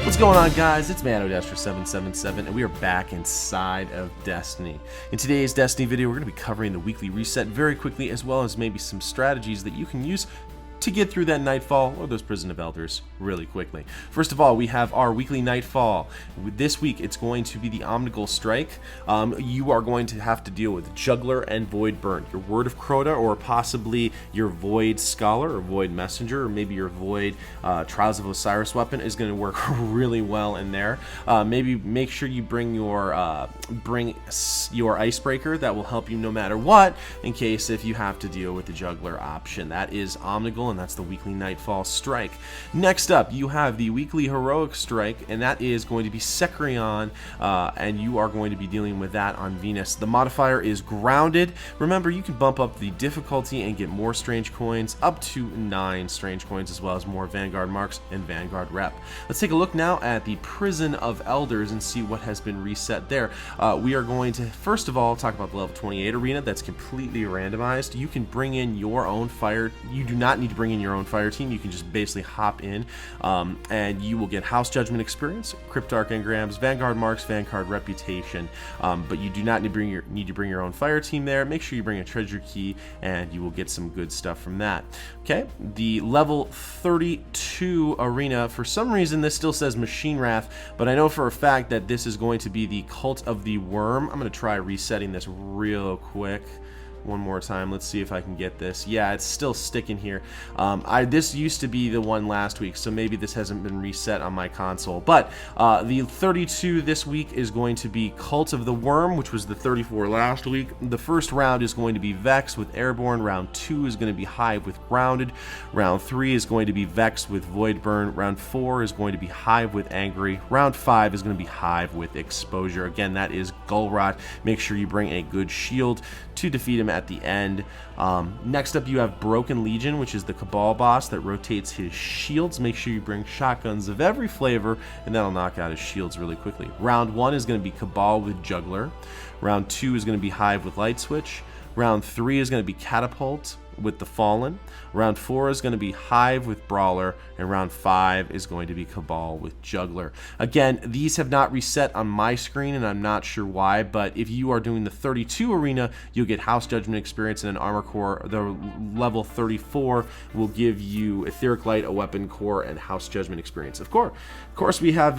What's going on, guys? It's Mano 777, and we are back inside of Destiny. In today's Destiny video, we're going to be covering the weekly reset very quickly, as well as maybe some strategies that you can use to get through that Nightfall or those Prison of Elders really quickly. First of all, we have our weekly Nightfall. This week, it's going to be the Omnigul Strike. You are going to have to deal with Juggler and Void Burn. Your Word of Crota, or possibly your Void Scholar or Void Messenger, or maybe your Void Trials of Osiris weapon is going to work really well in there. Maybe make sure you bring your Icebreaker. That will help you no matter what, in case if you have to deal with the Juggler option. That is Omnigul, and that's the weekly Nightfall Strike. Next up, you have the weekly Heroic Strike, and that is going to be Secrion, and you are going to be dealing with that on Venus. The modifier is Grounded. Remember, you can bump up the difficulty and get more strange coins, up to 9 strange coins, as well as more Vanguard marks and Vanguard rep. Let's take a look now at the Prison of Elders and see what has been reset there. We are going to, first of all, talk about the level 28 arena. That's completely randomized. You can bring in your own fire. You do not need to bring in your own fire team. You can just basically hop in, and you will get House Judgment experience, Cryptarch engrams, Vanguard marks, Vanguard reputation, but you do not need to bring your own fire team there. Make sure you bring a treasure key, and you will get some good stuff from that. Okay, the level 32 arena, for some reason this still says Machine Wrath, but I know for a fact that this is going to be the Cult of the Worm. I'm going to try resetting this real quick. One more time. Let's see if I can get this. Yeah, it's still sticking here. This used to be the one last week, so maybe this hasn't been reset on my console. But the 32 this week is going to be Cult of the Worm, which was the 34 last week. The first round is going to be Vex with Airborne. Round 2 is going to be Hive with Grounded. Round 3 is going to be Vex with Void Burn. Round 4 is going to be Hive with Angry. Round 5 is going to be Hive with Exposure. Again, that is Gulrot. Make sure you bring a good shield to defeat him at the end. Next up, you have Broken Legion, which is the Cabal boss that rotates his shields. Make sure you bring shotguns of every flavor, and that'll knock out his shields really quickly. Round 1 is going to be Cabal with Juggler. Round 2 is going to be Hive with Light Switch. Round 3 is going to be Catapult with the Fallen. Round 4 is going to be Hive with Brawler, and round 5 is going to be Cabal with Juggler. Again, these have not reset on my screen, and I'm not sure why, but if you are doing the 32 arena, you'll get House Judgment experience and an Armor Core. The level 34 will give you Etheric Light, a Weapon Core, and House Judgment experience. Of course, we have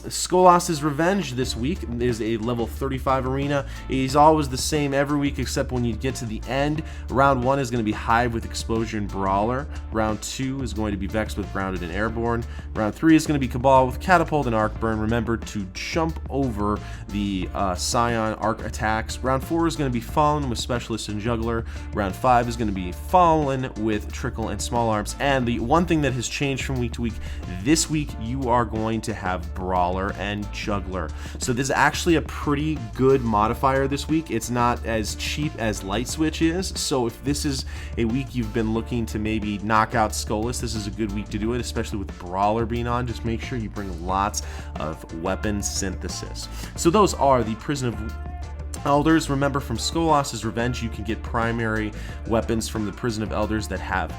Skolas's Revenge this week. Is a level 35 arena. He's always the same every week, except when you get to the end. Round 1 is going to be Hive with Exposure and Brawler. Round 2 is going to be Vex with Grounded and Airborne. Round 3 is going to be Cabal with Catapult and Arc Burn. Remember to jump over the Scion Arc attacks. Round 4 is going to be Fallen with Specialist and Juggler. Round 5 is going to be Fallen with Trickle and Small Arms. And the one thing that has changed from week to week, this week you are going to have Brawler and Juggler. So this is actually a pretty good modifier this week. It's not as cheap as Light Switch is, so if this is a week you've been looking to maybe knock out Skolas, this is a good week to do it, especially with Brawler being on. Just make sure you bring lots of weapon synthesis. So those are the Prison of Elders. Remember, from Skolas's Revenge, you can get primary weapons from the Prison of Elders that have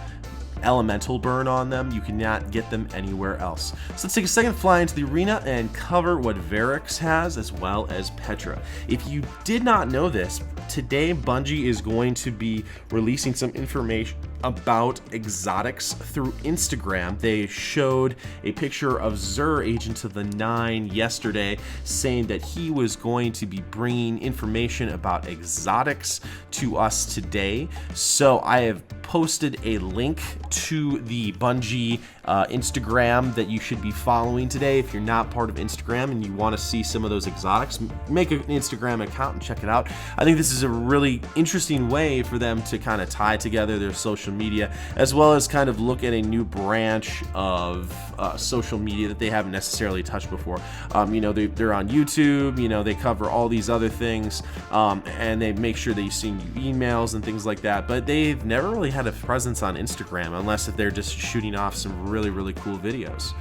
elemental burn on them. You cannot get them anywhere else. So let's take a second, fly into the arena, and cover what Variks has, as well as Petra. If you did not know this, today Bungie is going to be releasing some information about exotics through Instagram. They showed a picture of Zur, Agent of the Nine, yesterday, saying that he was going to be bringing information about exotics to us today. So I have posted a link to the Bungie Instagram that you should be following today. If you're not part of Instagram and you want to see some of those exotics, make an Instagram account and check it out. I think this is a really interesting way for them to kind of tie together their social media, as well as kind of look at a new branch of social media that they haven't necessarily touched before. You know, they're on YouTube, you know, they cover all these other things, and they make sure that you see new emails and things like that, but they've never really had a presence on Instagram, unless if they're just shooting off some really cool videos,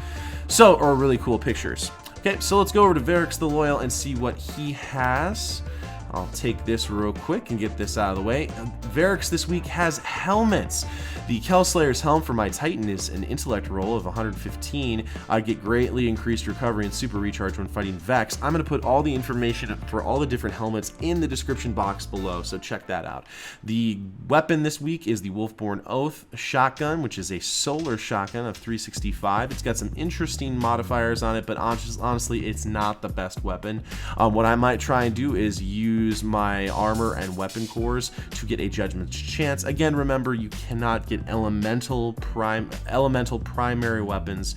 or really cool pictures. Okay, so let's go over to Variks the Loyal and see what he has. I'll take this real quick and get this out of the way. Variks this week has helmets. The Kellslayer's helm for my Titan is an intellect roll of 115. I get greatly increased recovery and super recharge when fighting Vex. I'm going to put all the information for all the different helmets in the description box below, so check that out. The weapon this week is the Wolfborn Oath shotgun, which is a solar shotgun of 365. It's got some interesting modifiers on it, but honestly, it's not the best weapon. What I might try and do is use my armor and weapon cores to get a judgment's chance. Again, remember, you cannot get elemental primary weapons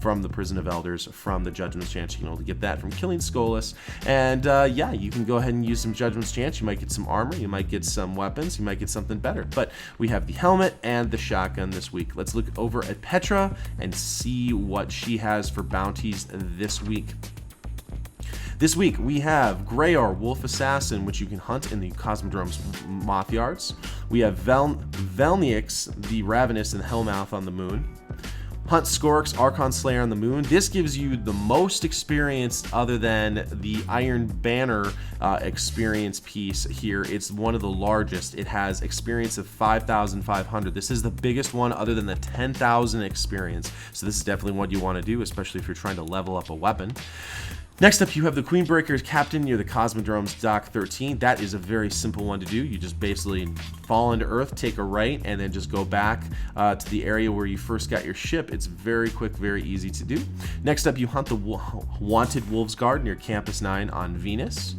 from the Prison of Elders from the Judgment's Chance. You can only get that from killing Skolas. And yeah, you can go ahead and use some Judgment's Chance. You might get some armor, you might get some weapons, you might get something better. But we have the helmet and the shotgun this week. Let's look over at Petra and see what she has for bounties this week. This week we have Greyar, Wolf Assassin, which you can hunt in the Cosmodrome's Moth Yards. We have Velnix, the Ravenous and Hellmouth on the Moon. Hunt Skorx, Archon Slayer on the Moon. This gives you the most experience other than the Iron Banner experience piece here. It's one of the largest. It has experience of 5,500. This is the biggest one other than the 10,000 experience. So this is definitely what you want to do, especially if you're trying to level up a weapon. Next up, you have the Queenbreaker's Captain near the Cosmodrome's Dock 13. That is a very simple one to do. You just basically fall into Earth, take a right, and then just go back to the area where you first got your ship. It's very quick, very easy to do. Next up, you hunt the Wanted Wolves Guard near Campus 9 on Venus.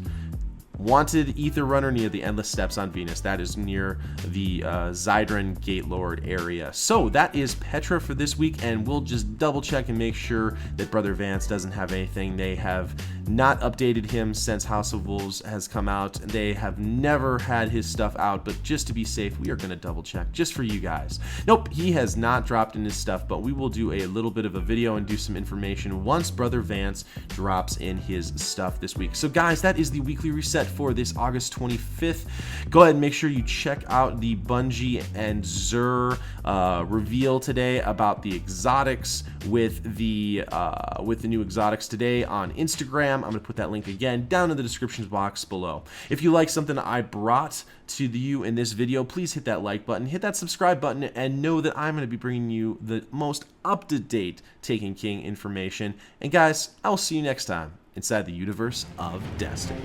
Wanted Ether Runner near the Endless Steps on Venus. That is near the Zydran Gate Lord area. So that is Petra for this week, and we'll just double check and make sure that Brother Vance doesn't have anything. They have not updated him since House of Wolves has come out. They have never had his stuff out, but just to be safe, we are going to double check just for you guys. Nope, he has not dropped in his stuff, but we will do a little bit of a video and do some information once Brother Vance drops in his stuff this week. So guys, that is the weekly reset for this August 25th. Go ahead and make sure you check out the Bungie and Xur reveal today about the exotics with the new exotics today on Instagram. I'm going to put that link again down in the description box below. If you like something I brought to you in this video, please hit that like button, hit that subscribe button, and know that I'm going to be bringing you the most up-to-date Taken King information. And guys, I will see you next time inside the universe of Destiny.